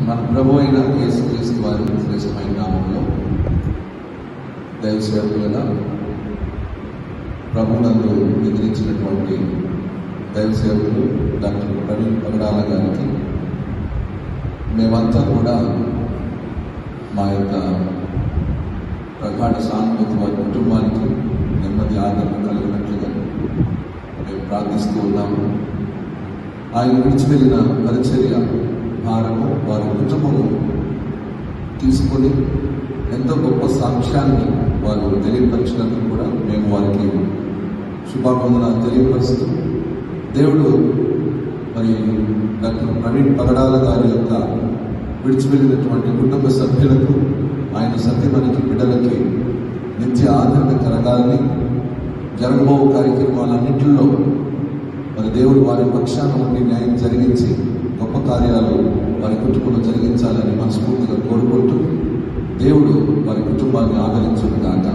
మన ప్రభు అయిన యేసుక్రీస్తు వారి శ్రేష్టమైన నామంలో దైవ సేవకులుగా ప్రభునందు నిద్రించినటువంటి దైవ సేవకులు డాక్టర్ ప్రవీణ్ పగడాల గారికి మేమంతా కూడా మా యొక్క ప్రగాఢ సానుభూతి వారి కుటుంబానికి నెమ్మది ఆదరణ కలిగినట్లుగా మేము ప్రార్థిస్తూ ఉన్నాము. ఆయన విడిచి వెళ్ళిన పరిచర్య భారము వారి కుటుంబము తీసుకొని ఎంతో గొప్ప సాక్ష్యాన్ని వారు తెలియపరిచినందుకు కూడా మేము వారికి శుభాకాంక్షలు తెలియపరుస్తూ దేవుడు మరి డాక్టర్ ప్రవీణ్ పగడాల గారి యొక్క విడిచి వెళ్ళినటువంటి కుటుంబ సభ్యులకు ఆయన సత్యమనికి బిడ్డలకి నిత్య ఆదరణ కలగాలని జరగబో కార్యక్రమాలన్నింటిలో మరి దేవుడు వారి పక్షాన ఉండి న్యాయం జరిగించి గొప్ప కార్యాలు వారి కుటుంబంలో జరిగించాలని మనస్ఫూర్తిగా కోరుకుంటూ దేవుడు వారి కుటుంబాన్ని ఆదరించును గాక.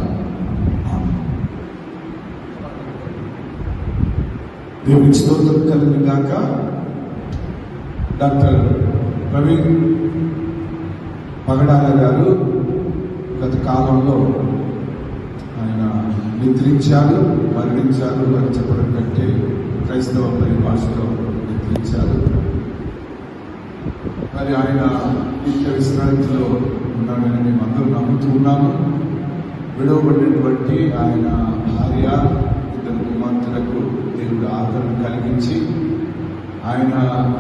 దేవునికి స్తోత్రం కలుగును గాక. డాక్టర్ ప్రవీణ్ పగడాల గారు గత కాలంలో ఆయన నిద్రించారు, మరణించారు అని చెప్పడం కంటే క్రైస్తవ పరిభాషలో నిద్రించారు. మరి ఆయన నిత్య విశ్రాంతిలో ఉన్నాడని మేము అందరూ నమ్ముతూ ఉన్నాము. విడవబడినటువంటి ఆయన భార్య, ఇద్దరు కుమార్తెలకు దేవుడు ఆదరణ కలిగించి ఆయన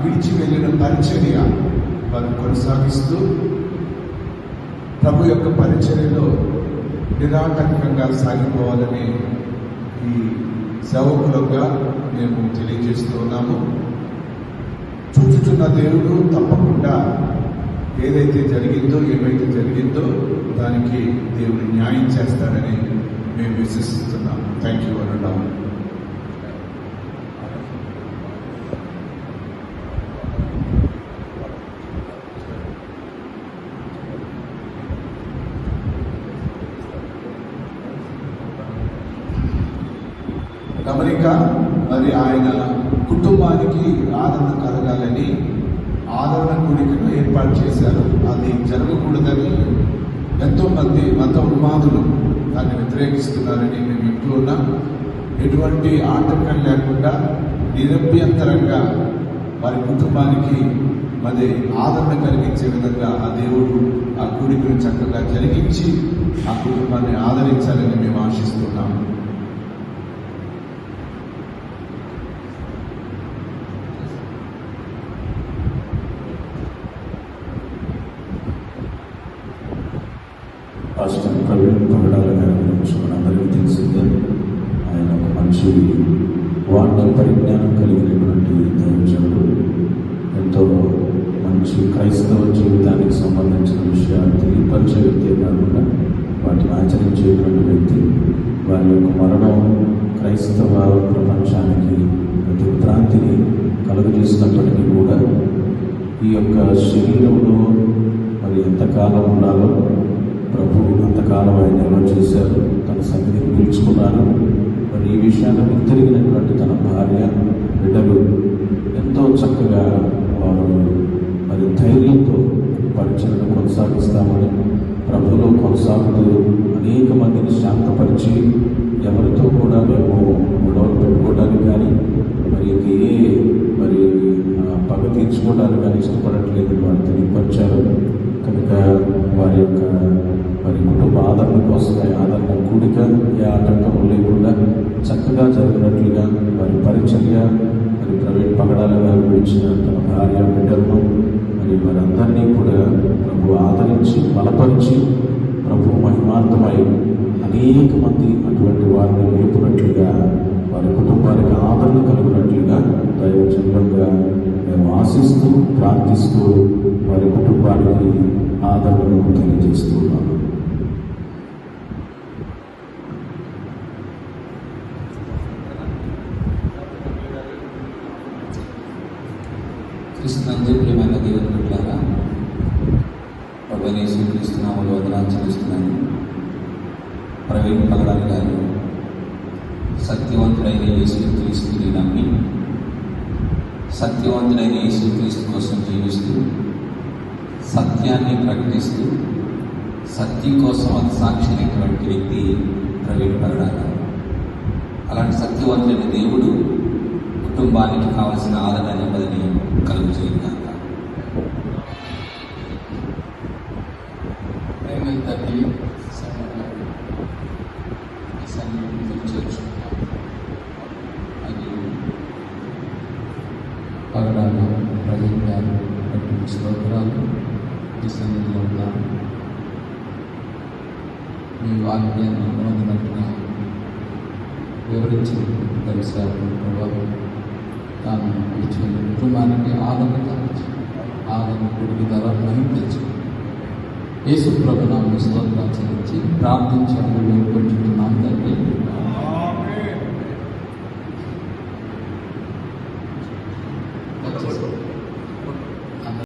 విడిచి వెళ్ళిన పరిచర్య వారు కొనసాగిస్తూ ప్రభు యొక్క పరిచర్యలో నిరాటంకంగా సాగిపోవాలని ఈ సేవకులుగా మేము తెలియజేస్తూ ఉన్నాము. చూచుచున్న దేవుడు తప్పకుండా ఏమైతే జరిగిందో దానికి దేవుడు న్యాయం చేస్తాడని మేము విశ్వసిస్తున్నాం. థ్యాంక్ యూ అనడం. గమనిక మరి ఆయన కుటుంబానికి ఆదరణ కలగాలని ఆదరణ కూడికను ఏర్పాటు చేశారు. అది జరగకూడదని ఎంతో మంది మత ఉన్మాదులు దాన్ని వ్యతిరేకిస్తున్నారని మేము వింటూ ఉన్నాం. ఎటువంటి ఆటంకం లేకుండా నిరభ్యంతరంగా వారి కుటుంబానికి మరి ఆదరణ కలిగించే విధంగా ఆ దేవుడు ఆ కూడికను చక్కగా జరిగించి ఆ కుటుంబాన్ని ఆదరించాలని మేము ఆశిస్తున్నాము. పాస్టర్ ప్రవీణ్ పగడాల గారి గురించి మనందరికీ తెలిసిందే. ఆయన ఒక మంచి వాక్య పరిజ్ఞానం కలిగినటువంటి దైవజనుడు. ఎంతో మంచి క్రైస్తవ జీవితానికి సంబంధించిన విషయాలు తెలియపరిచే వ్యక్తే కాకుండా వాటిని ఆచరించేటువంటి వ్యక్తి. వారి యొక్క మరణం క్రైస్తవ ప్రపంచానికి దిగ్భ్రాంతిని కలుగజేసినప్పటికీ కూడా ఈ యొక్క శరీరంలో మరి ఎంతకాలం ఉండాలో ప్రభు అంతకాలం ఆయన నిల్వ చేశారు, తన సన్నిధిని పిలుచుకున్నారు. మరి ఈ విషయాన్ని గుర్తిరిగినటువంటి తన భార్య, బిడ్డలు ఎంతో చక్కగా వారు మరి ధైర్యంతో పరిచయను కొనసాగిస్తామని ప్రభులో కొనసాగుతూ అనేక మందిని శాంతపరిచి ఎవరితో కూడా మేము గొడవలు పెట్టుకోవడానికి కానీ మరి పగ తీర్చుకోవడానికి కానీ ఇష్టపడట్లేదు వారు తెలియపరిచారు. కనుక వారి యొక్క కుటుంబ ఆదరణ కోసమే ఆదరణ కూడిక ఏ ఆటంకం లేకుండా చక్కగా జరిగినట్లుగా వారి పరిచర్య మరి ప్రవీణ్ పగడాల గారు ఇచ్చిన తన భార్య, బిడ్డలను మరి వారందరినీ కూడా ప్రభు ఆదరించి బలపరిచి ప్రభు మహిమార్థమై అనేక మంది అటువంటి వారిని లేపునట్లుగా వారి కుటుంబానికి ఆదరణ కలుగునట్లుగా దైవజనులుగా మేము ఆశిస్తూ ప్రార్థిస్తూ వారి కుటుంబానికి ఆదరణను తెలియజేస్తున్నాము. క్రీస్తునందు ప్రియమైన దేవుని బిడ్డలారా, ప్రభువైన యేసుక్రీస్తు నామములో వందనాలు చెల్లిస్తున్నాను. ప్రవీణ్ పగడాల గారు సత్యవంతుడైన యేసుక్రీస్తుని నమ్మి సత్యవంతుడైన యేసుక్రీస్తు కోసం జీవిస్తూ సత్యాన్ని ప్రకటిస్తూ సత్యం కోసం అది సాక్షి అయినటువంటి వ్యక్తి ప్రవీణ్ పగడాల. అలాంటి సత్యవంతుడైన దేవుడు కుటుంబానికి కావలసిన ఆదరణ నెమ్మదిని కలుగు చేయాలి. పగడాల ప్రవీణ్ గారు అటువంటి స్తోత్రాలు ఈ సన్నిధిలో ఉన్నాను. మీ వాక్యాన్ని పొందినట్టుగా వివరించి తెలిసారు ప్రభావం తాను ఇచ్చిన కుటుంబానికి ఆదరణ కలిగించి ఆదరణ కొడుకు ధర మహిమ తెచ్చు యేసు ప్రభునామమున స్తోత్రాలు చెల్లించి ప్రార్థించి అడుగులు పెట్టుకుంటున్నాం తండ్రి.